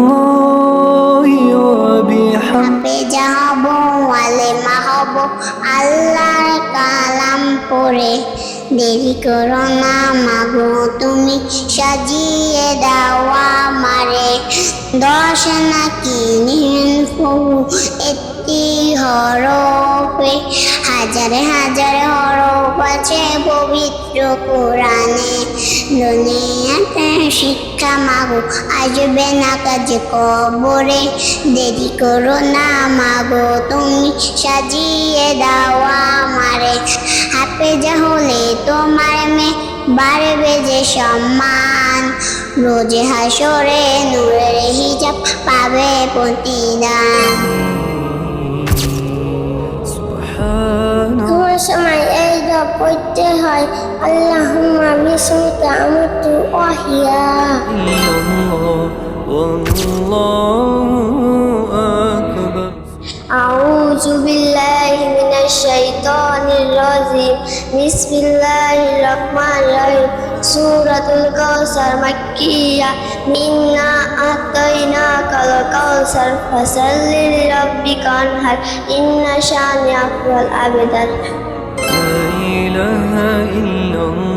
সুবহানাল্লাহি ওয়া বিহামদিহি যাব আলেমা হব আল্লাহর কালাম পড়ে দেরি করো না মাগো তুমি সাজিয়ে দাও আমারে দশ নাকি নিহু একটি হরফে হাজার হাজার হরফ আছে পবিত্র কোরআনে দুনিয়াতে শিক্ষা মাগো আসবে না কাজে কবরে দেরি করো না মাগো তুমি সাজিয়ে দাও আমারে হাফেজা হলে তোমার মেয়ে বাড়বে যে সম্মান রোজে হাসরে নূরের হিজাব পাবে প্রতিদান ঘুমের সময় এই দোয়া পড়তে হয় আল্লাহুম্মা বিসমিকা আমুতু ওয়া আহইয়া আউযু বিল্লাহি মিনাশ শাইতানির রাজিম বিসমিল্লাহির রহমানির রহিম সূরাতুল কাউসার মাক্কিয়া ইন্না আতাইনাকাল কাউসার ফাসাল্লি লিরাব্বিকা ওয়ানহার ইন্না শানিআকা ওয়াল আবতার লা ইলাহা ইল্লাল্লাহ